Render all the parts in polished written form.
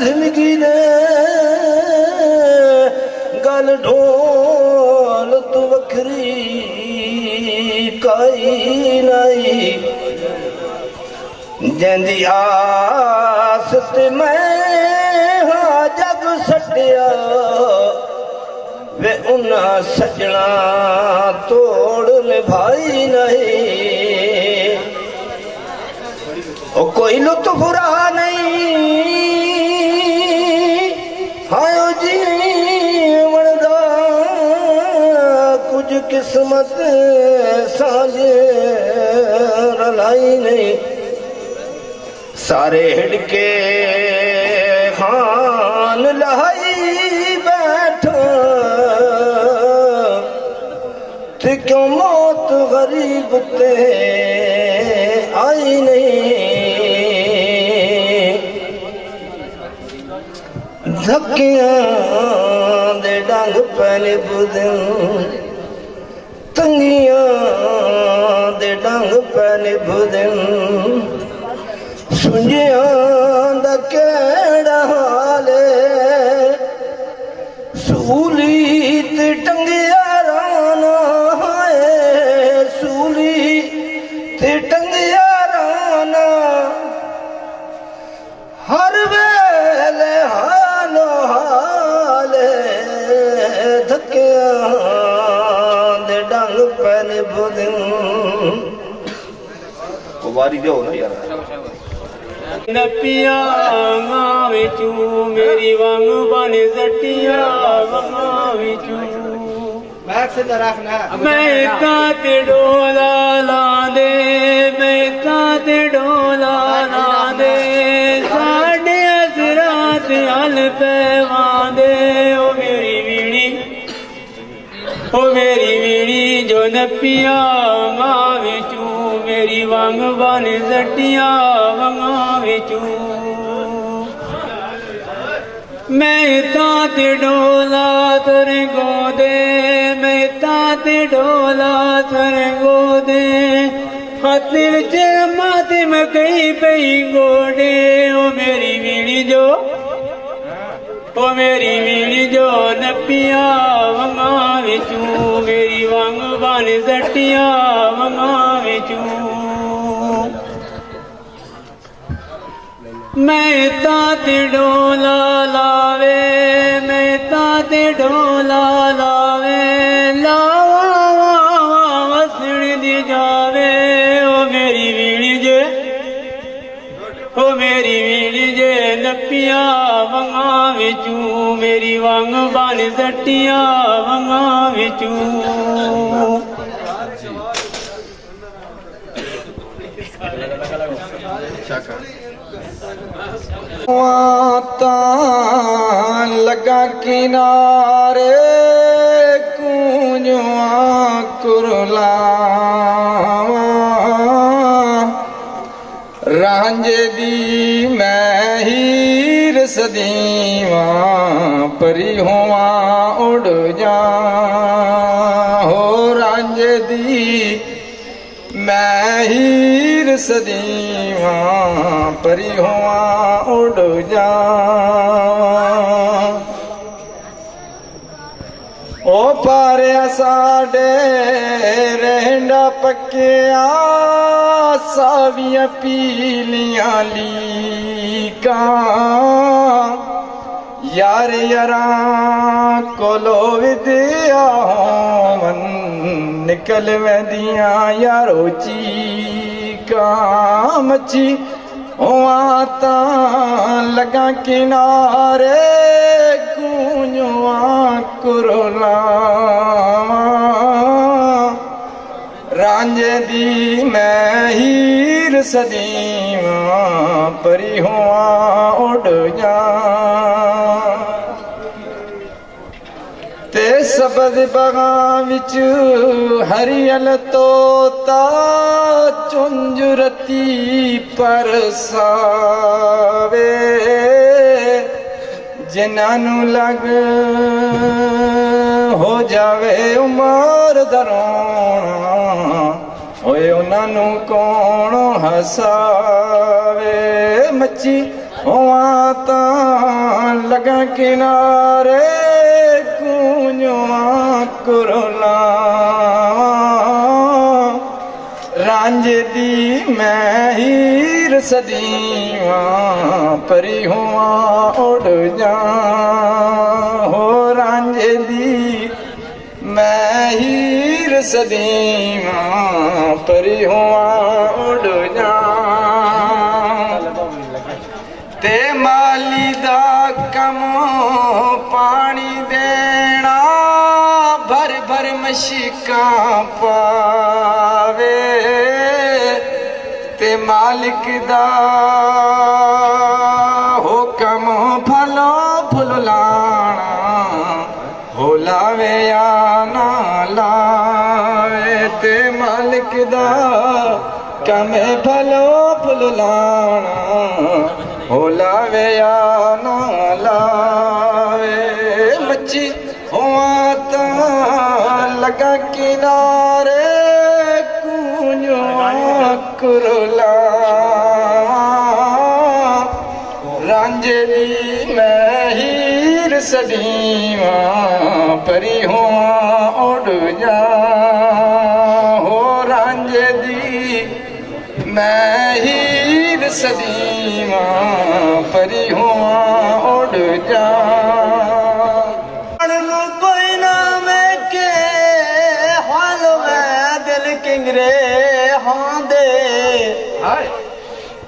जिंदगी दे गल ढोल तू वखरी काई नहीं जंदी आस ते मैं हाँ जग सटिया वे उन्ना सजना तोड़ निभाई नहीं ओ कोई लुत्फ रहा नहीं हायो जीवनदा कुछ किस्मत साझे रलाई नहीं सारे हिड़के खान लहाई बैठो ते क्यों मौत गरीब ते आई नहीं धक्कियां दे डंग पैने बुदन तंगियां दे डंग पैने बुदन सुंजियां दा केड़ा हाल सूली ते टंगिया राना है सूली ते टंगिया राना हर वेले हालो हाले धक्कियां दे डंग पैने बुदन वारी दो ना यार नपिया विचू मेरी वांग बने जटिया विचू मैं ताते डोला ला दे मैं ताते डोला ला दे साढ़े असरात हल पैवा दे ओ मेरी बीड़ी जो नपिया विचू मेरी वांग बन जटिया वंगा विचू मैं ताते डोला तेरे गोदे मैं ताते डोला तेरे गोदे खातिर च माते में कई पई गोडे ओ मेरी बीड़ी जो नपिया वंगा विचू मेरी वांग बन जटिया वंगा विचू मैं ताते डोला लावे मैं ताते डोला लावे लावा वसण दी जावे ओ मेरी बीड़ी जे नपिया वंगा विचू मेरी वांग बन जटिया वंगा विचू लगा किनारे कूंजुआ कुरलावा रांझे दी मैं हीर सदीवा परी होवा उड़ जा हो रांझे दी मैं हीर सदीवा परी होवा उड़ जा ओ पारे साडे रहंडा पक्किया सावियां पीलियां लीका यार यारा कोलो विद्या होवन निकल वेंदियां यारो चीका मच्छी आता लगा किनारे गूंजुआ कुरला रांझे दी मैं हीर सदीवा परी हुआ उड़ जा ते सबद बगां विच हरियल तोता चुंझरती परसावे जिन्हां लग हो जावे उमर दरोना होए उन्हां कौन हसावे मच्छी होआ तां किनारे कूंजवा कुरला रांझे दी मैं हीर सदीवा परी हुआ उड़ जा हो रांझे दी मैं हीर सदीवा परी हुआ उड़ जा ते माली दा कमो पानी देना भर भर मशिका पावे ते मालिक दा हुकम फलो फुल लाना हो लावे या ना लावे ते मालिक दा कम फलो फुल लाना हो लावे या ना लावे मच्छी हुआ ता लगा किनारे कूंजवा कुरला रांझे दी मैं हीर सदीवा परी हुआ उड़ जा हो रांझे दी मैं हीर सदीवा परी हुआ उड़ जा कोई ना मैं के हाल में दिल किंगरे हाँ दे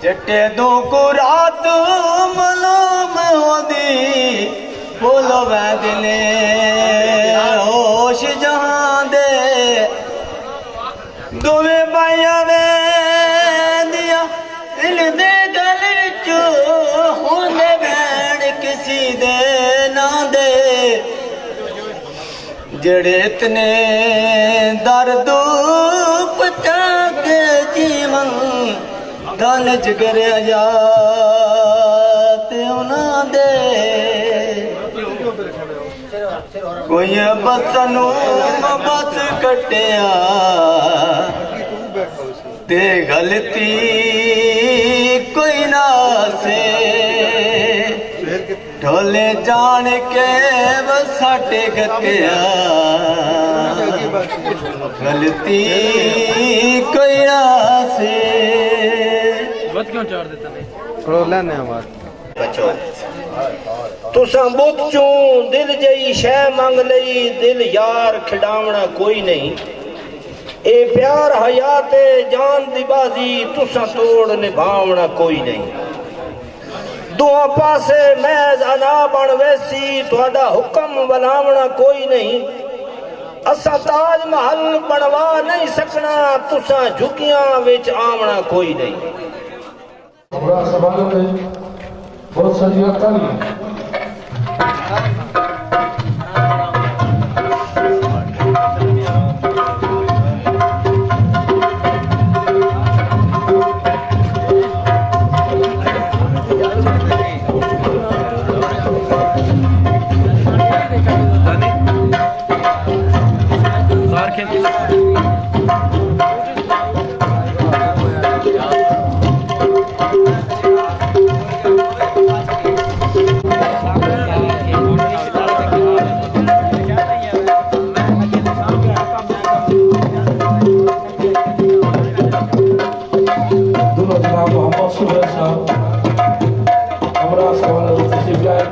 जट्टे दो को रात मलूम होदी बोलो वै दिले होश जहां दे दोवे बाइया वे दिया दिल दे गल चो होंदे बैण किसी दे ना दे जड़े इतने दर्द पचा के जीवन गल जिगर आजात उन्हां दे कोई बसनू बस कटिया ते गलती कोई ना से ढोले जान के बसाटे गतिया गलती कोई ना से बत क्यों चार देता नहीं लेने आवाज बचो तुसा बुत चूं दिल जई शह मंग लई दिल यार खिडावना कोई नहीं ए प्यार हयाते जान दी बाजी तुसा तोड़ निभावना कोई नहीं दुआ पासे महज अना बन वैसी तुहाडा हुक्म बनावना कोई नहीं असा ताज महल बनवा नहीं सकना तुसा झुकियां विच आवना कोई नहीं हमारा सवालों में बहुत सारी अक्ल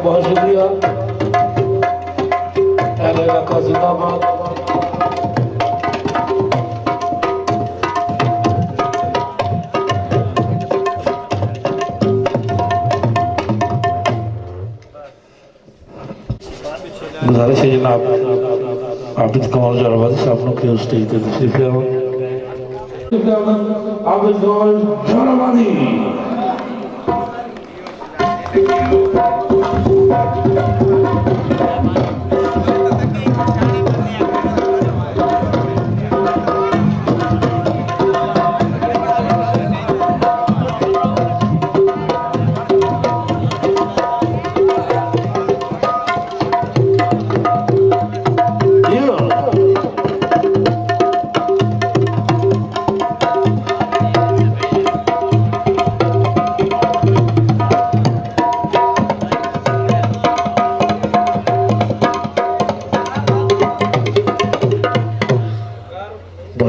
बहुत शुक्रिया का जिंदाबाद गुजारिश है जनाब आबिद कमाल जराबादी साहब के स्टेज पे तशरीफ ले आबिद कमाल जराबादी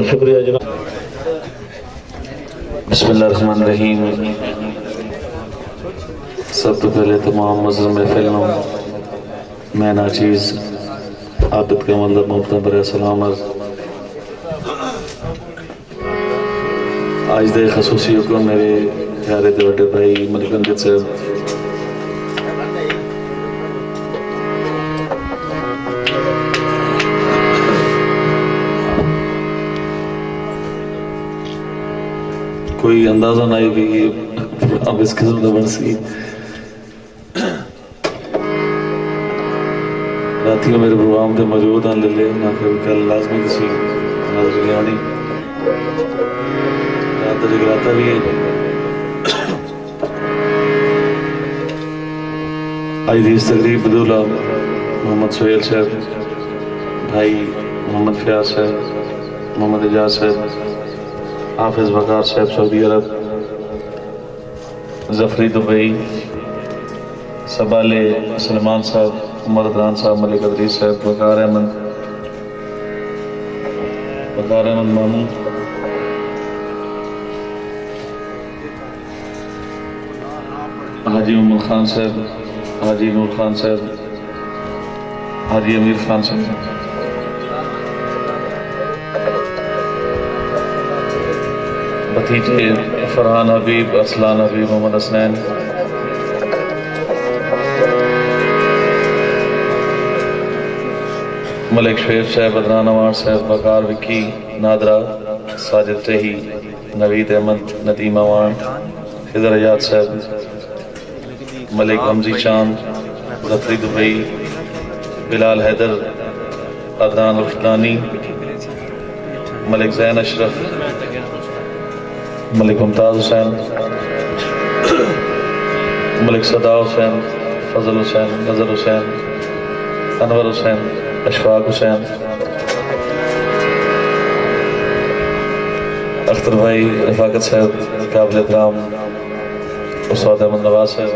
शुक्रिया जनाब। बिस्मिल्लाहिर्रहमानिर्रहीम। सब तो पहले तमाम मुअज़्ज़िज़ महफ़िल मैं नाचीज़ आबिद कमल मोहब्बत भरे सलाम अर्ज़ आज दे खसूसी हुक्म मेरे प्यारे ते वड्डे भाई मलिक अमजद साहब कोई अंदाजा नहीं भी अब इस किस्म का बरसी राती को मेरे प्रोग्राम पे मौजूद हैं ले ना फिर कल लाजमी किसी नजर आनी रात जगराता भी है। आज इस तकरीब बदौला मोहम्मद सोहेल साहब भाई मोहम्मद फयाज साहब मोहम्मद एजाज साहब हाफिज वकार साहब सऊदी अरब जफरी दुबई सबाले सलमान साहब उमर अदनान साहब मलिक अदरीस साहब वकार अहमद मामू हाजी उमर खान साहब हाजी नूर खान साहब हाजी अमीर खान साहब भतीजे फरहान हबीब असलान हबीब मोहम्मद हसनैन मलिक शेर साहब अदनान अवार साहब बकार विक्की नादरा साजिद तही नवीद अहमद नदीम अवान खिदर अजाद साहब मलिक हमजी चांद जफरी दुबई बिलाल हैदर अदनान रुफदानी मलिक जैन अशरफ मलिक मुमताज़ हुसैन मलिक सदा हुसैन फजल हुसैन नजर हुसैन अनवर हुसैन अशफाक हुसैन अख्तर भाई रफाकत साहब काबिल एहतराम उस्ताद अहमद नवाज साहब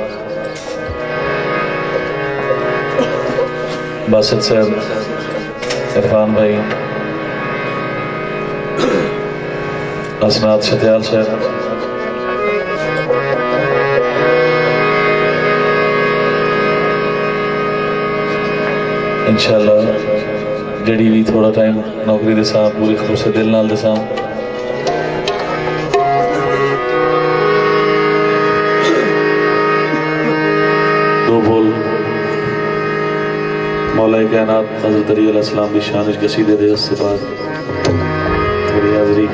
बासित साहब इरफान भाई असनाद शतियाल साहब इंशाअल्लाह जड़ी भी थोड़ा टाइम नौकरी दे सां पूरी खलूस दिल नाल दे सां दो बोल मौला कायनात हज़रत अली अलैहिस्सलाम की शान कसीदे दे उसके बाद थोड़ी हाज़री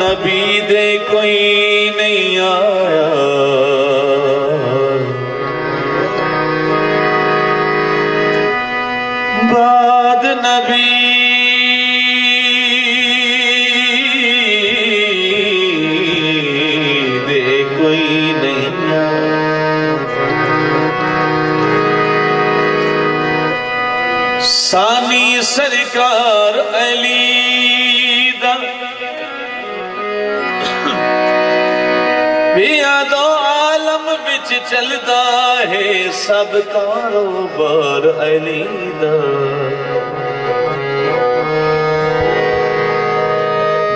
नबी दे कोई नहीं आया बाद नबी दे कोई नहीं आया सानी सरकार अली दो आलम बिच चलदा है सब कारोबार अली दा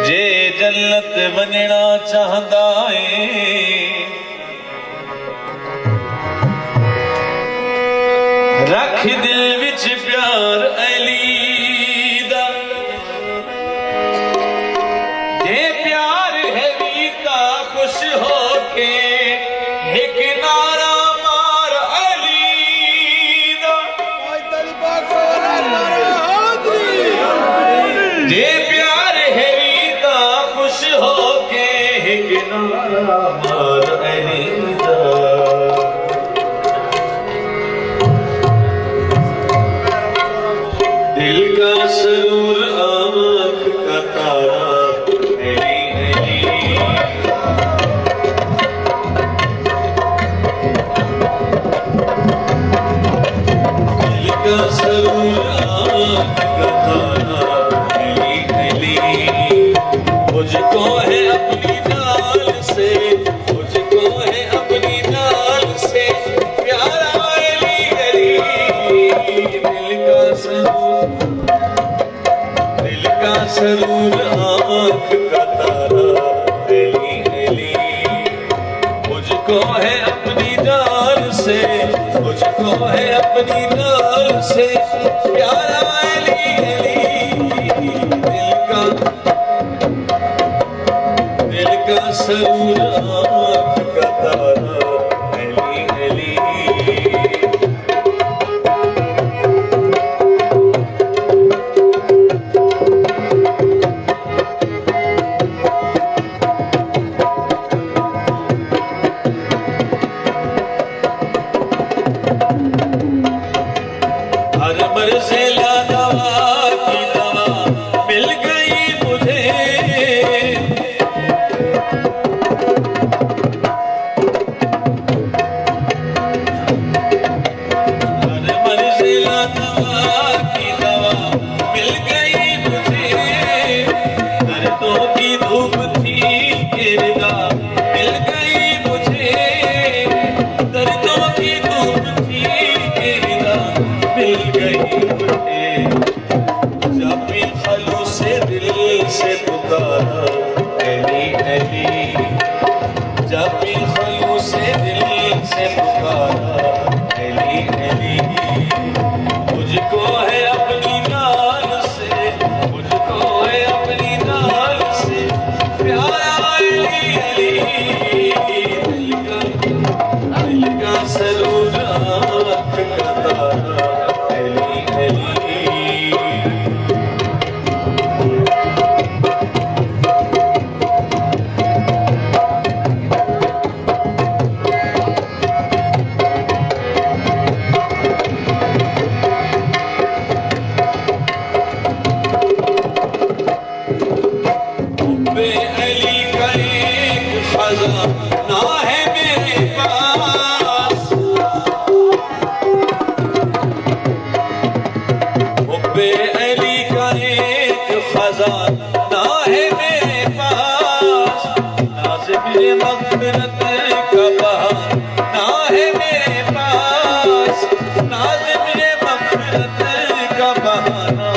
जे जन्नत बनना चाहदा है रख दिल विच प्यार अली दा जे प्यार है भी ता खुश हो एक नारा मार अली दा जे प्यार है रीता खुश हो के एक नारा मार अली दा मुझको है अपनी जान से, मुझको है अपनी जान से प्यारा अली अली, दिल का सरूर आँख का तारा अली अली। हर मर्ज़िला दवा की दवा मिल गई मुझे, हर मर्ज़िला दवा की दवा मिल गई मुझे, दर्दों की धूप थी गिरदा मिल गई मुझे, दर्दों की धूप थी गिरदा मिल गई मुझे। जब भी खलू से दिल से पुकारा अली अली, जब भी खलू से दिल से पुकारा अली अली। मुझको है अपनी नाल से, मुझको है अपनी नाल से प्यारा अली अली, दिल का सरूर आँख का तारा अली अली। हुब्बे अली का एक खजाना है मेरे पास, हुब्बे अली का एक खजाना है मेरे पास, नाज़िम मग़फ़िरत का बहाना है मेरे पास, नाज़िम मग़फ़िरत का बहाना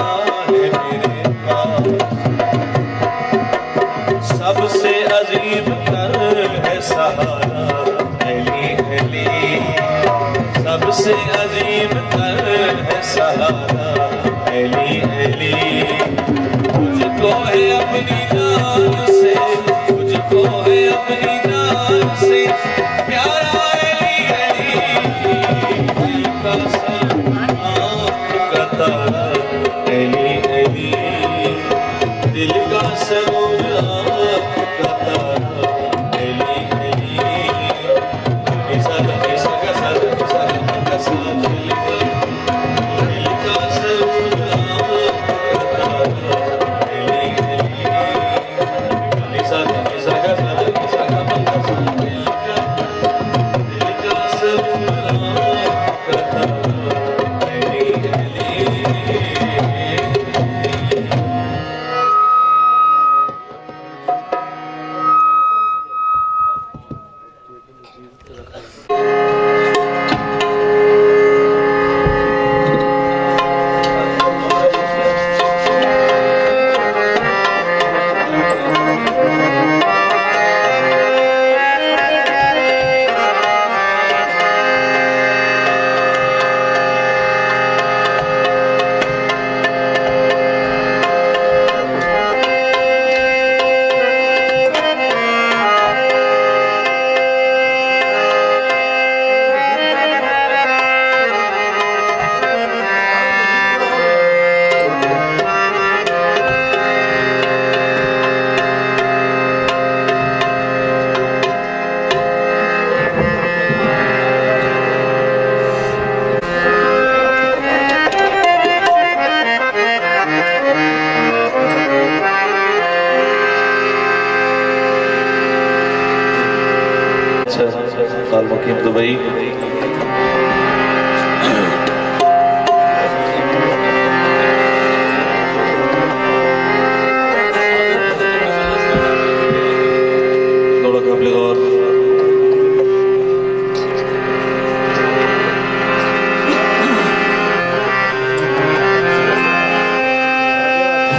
है मेरे पास। सबसे अजीम तर है सहारा अली अली, सबसे अजीम तर है सहारा अली अली। मुझको है अपनी जान से, मुझको है अपनी जान से प्यारा अली अली, दिल का सरूर आँख का तारा अली अली, दिल का सरूर आँख का तारा अली अली। ऐसा का साथ का साथ दिल का सरूर आँख का तारा अली अली। ऐसा का साथ दिल का सरूर आँख का तारा अली अली। काल मुकीम दुबई। थोड़ा काबिल गौर।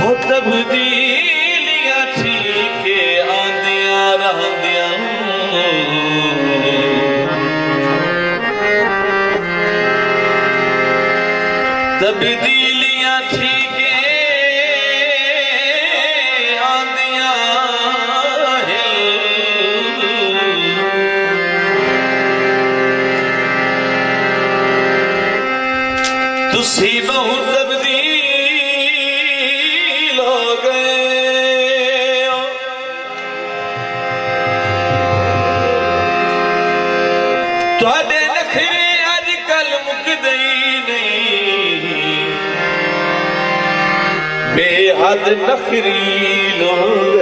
हो तब्दीलियां थी के आंदियां रहंदियां तब्दीलियां ठीक आंदियां हैं तुसी बहुत तब्दील हो गए हो तुहाडे नखरे अजकल मुकदे नहीं बेहद नखरी लोग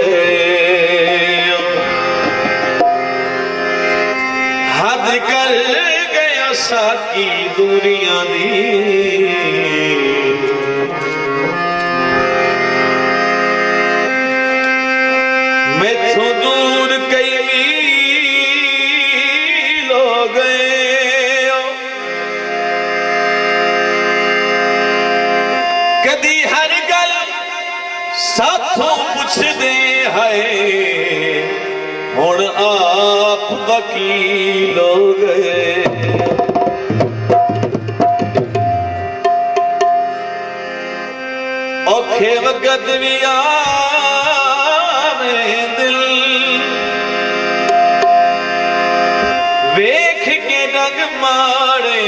हद कर गया साकी दूरियां दी मैथों दूर कई मील हो गए कदी हर गल साथों पुछदे है हुण आप वकील हो गए औखे वगत भी आवे दिल वेख के रंग मारे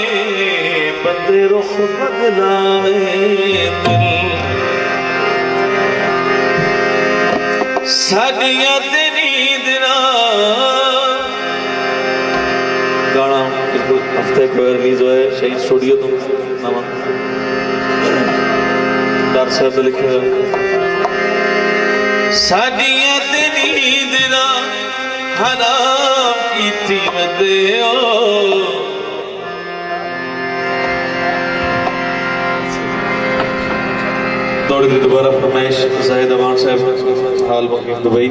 बंदे रुख बदलावे दिल साडियां ते नींद ना गाना हफ्ते को रिलीज हुआ है शहीद स्टूडियो तो नवा डॉक्टर साहब ने लिखे साडियां ते नींद ना हराम कीती वदे दौड़ दी दोबारा फरमाइश जाहिद अमान साहब हाल मुकीम दुबई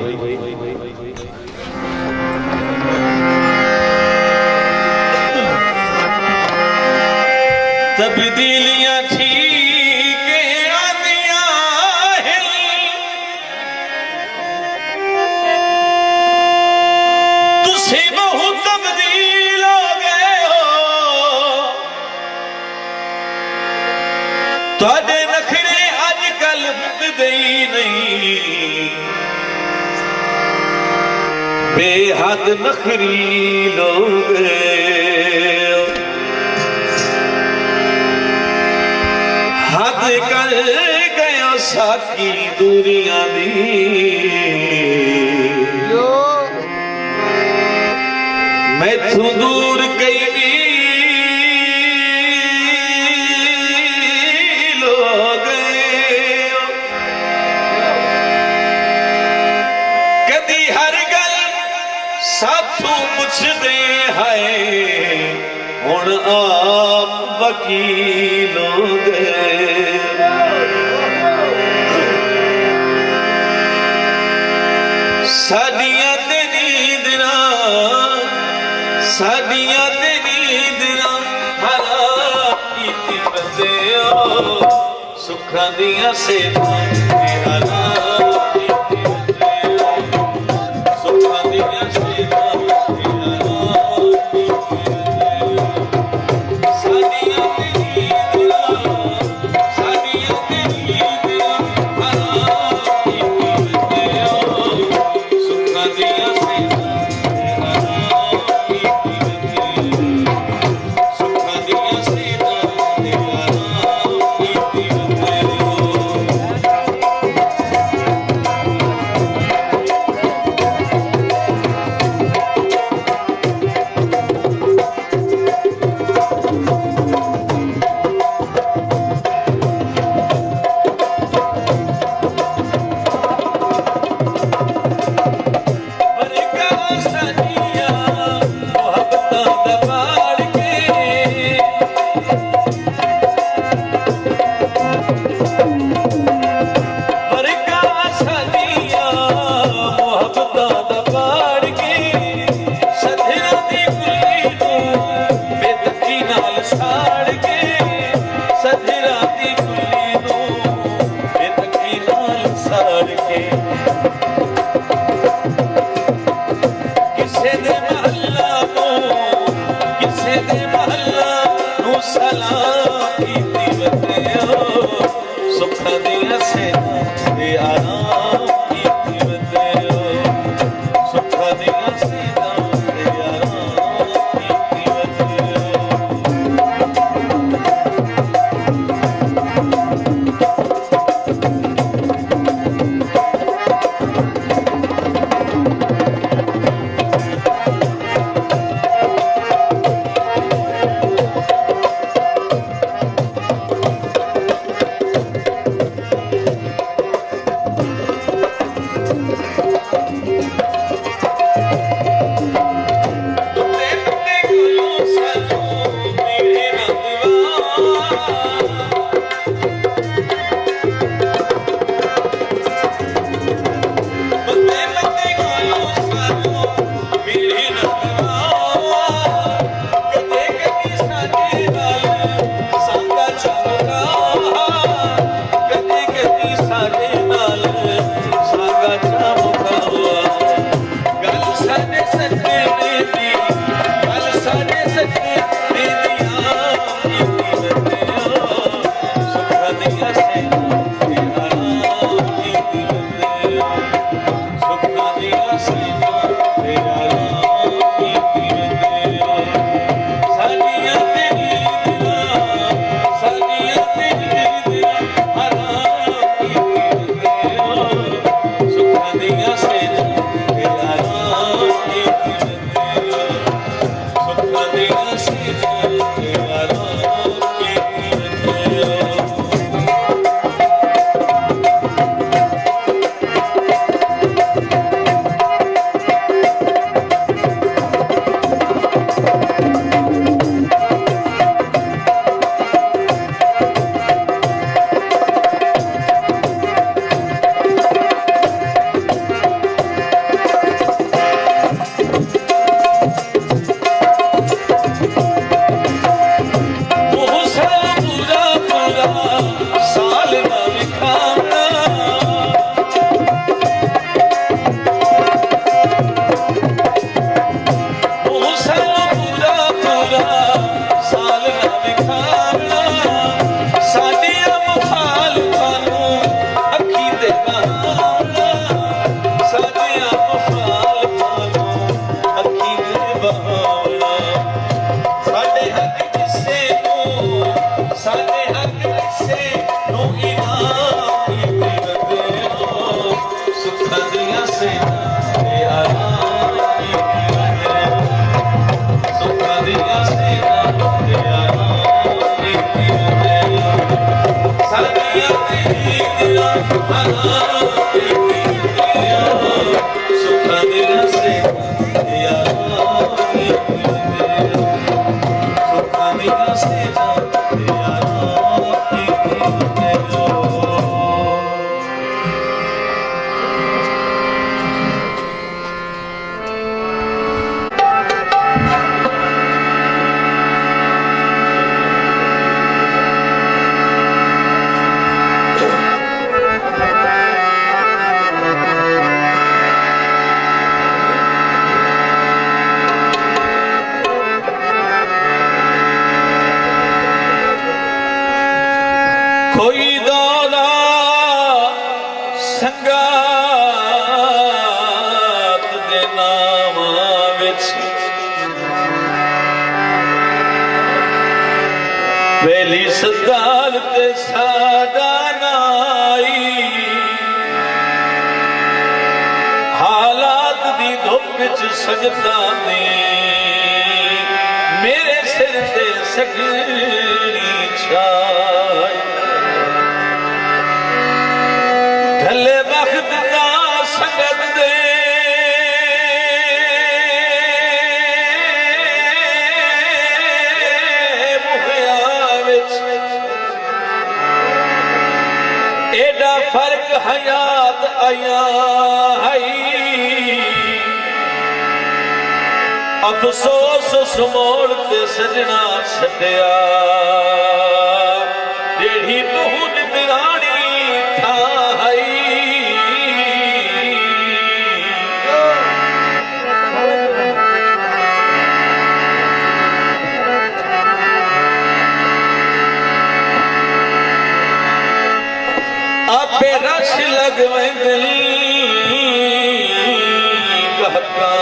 तब्दीलियां ठीक आंदियां हैं तुसी बहुत तब्दील हो गए हो तुहाडे नखरे अजकल मुकदे नहीं बेहद नखरी लोग हद कर गया साकी दूरियां दी मैथों दूर कई मील हो गए कदी हर गल साथों पुछदे है हुण आप वकील हो गए साडियां ते नींद ना साडियां ते नींद ना हराम कीती बंदे सुखां दियां सेहतां ते हराम कीती बंदे सुखां दियां सेहतां ते हराम कीती बंदे साडियां ते नींद ना साडियां ते नींद ना हराम कीती बंदे सुखां दियां सेहतां सलाम कीती वते ਕੋਈ ਦੌਲਾ ਸੰਗਾਤ ਦੇ ਨਾਮਾਂ ਵਿੱਚ ਪਹਿਲੀ ਸਦਾਲ ਤੇ ਸਾਡਾ ਨਾਈ ਹਾਲਾਤ ਦੀ ਧੁੱਪ ਵਿੱਚ ਸਜਦਾ ਨੇ ਮੇਰੇ ਸਿਰ ਤੇ ਸਗਣੀ ਛਾਈ ਢਲੇ ਵਕਤ ਦਾ ਸੰਗਤ ਦੇ ਮੁਹਿਆ ਵਿੱਚ ਏਡਾ ਫਰਕ ਹਯਾਤ ਆਇਆ ਹੈ ਅਫਸੋਸ ਸਮੋੜ ਤੇ ਸਜਣਾ ਛੱਡਿਆ ਜਿਹੜੀ ਤੂੰ ਨਿਗਰਾਨੀ ਥਾਈ ਆਪੇ ਰਸ਼ ਲਗਵੇਂ ਦਿਲ ਗਹਕਾਂ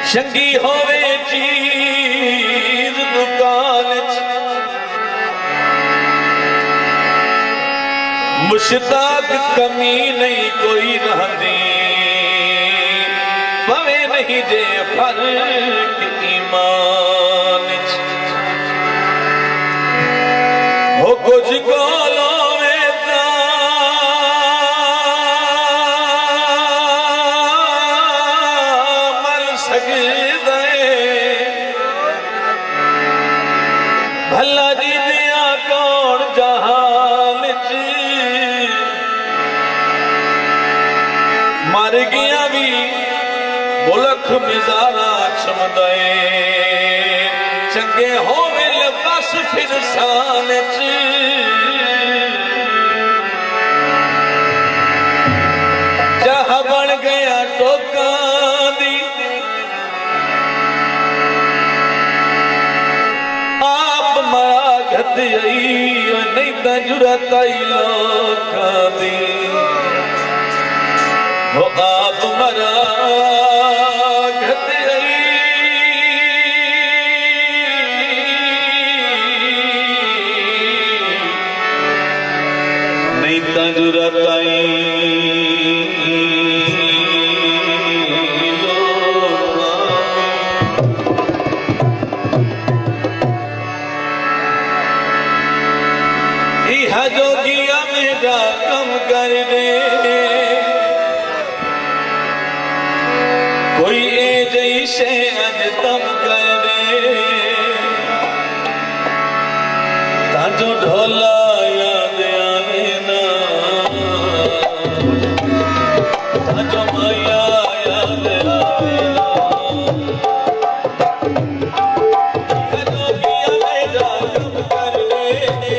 ਚੰਗੀ ਹੋਵੇ ਚੀਜ਼ ਦੁਕਾਨ ਚ मुश्ताक कमी नहीं कोई रहंदी भवे नहीं जे फर्क ईमान च हो कुछ कोलों में मर सकदे भला जी दिया कौन जहान च मर गया भी मुल्क मिजारा चमदे चंगे होवे बस फिर शान च जहां बन गया टोका दी आप मरा घत आई नहीं तो जुरत आई लोका दी वो आप मरा घत आई नहीं तो जुरत आई जोगिया मेरा कम कर दे कोई ए जैसे अज तम कर दे ताजो ढोला याद आवे ना ताजो माया याद आवे ना जोगिया मेरा कम कर दे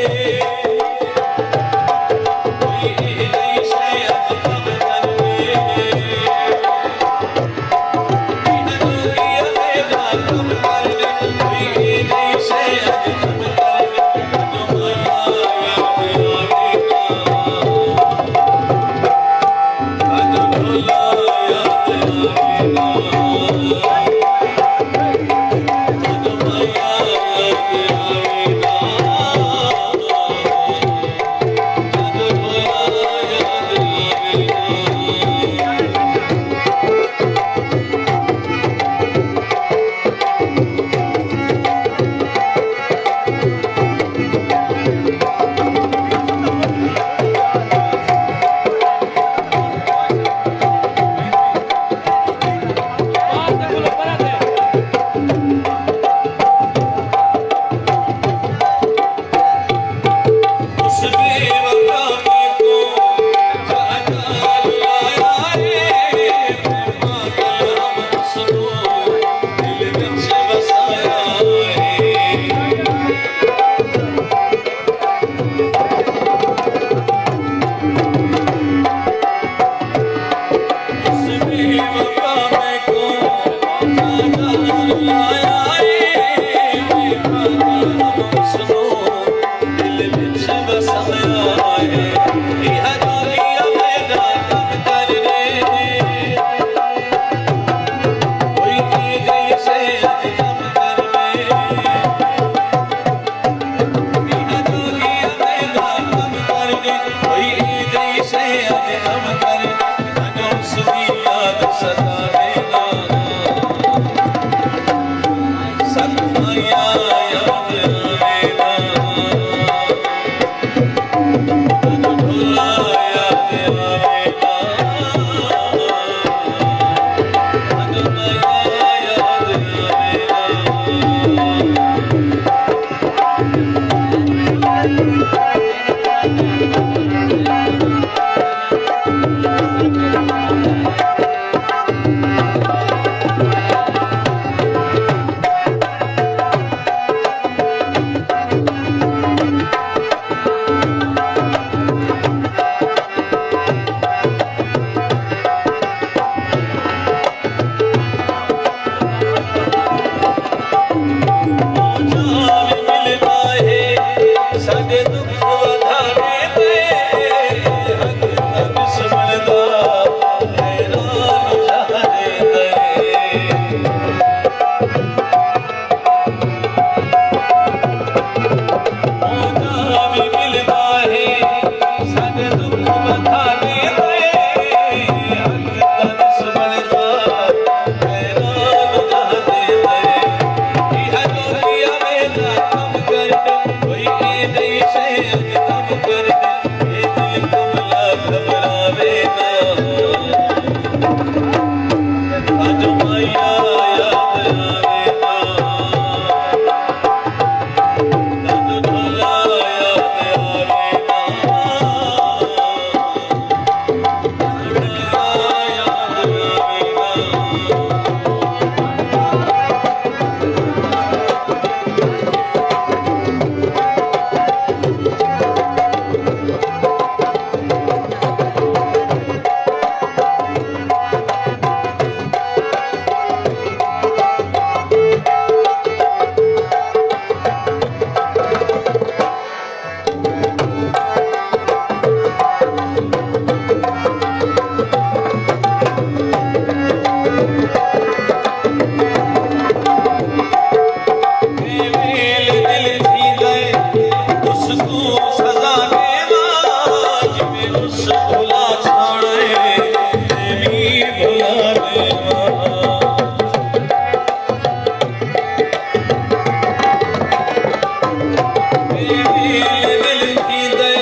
दिल मिलती दे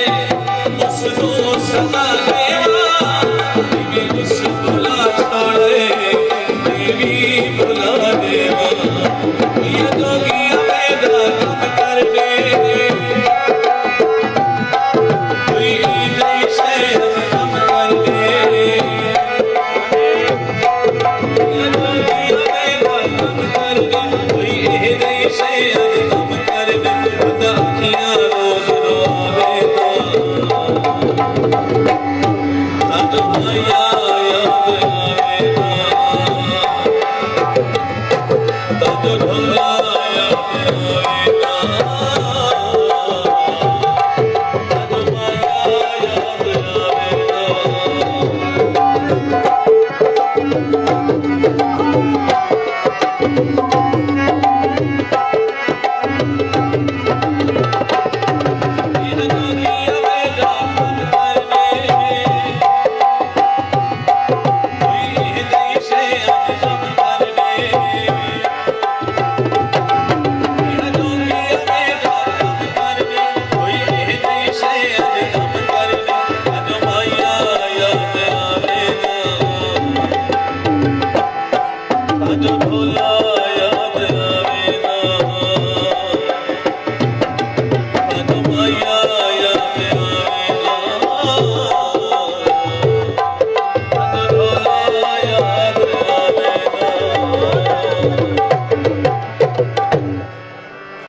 उसनो समा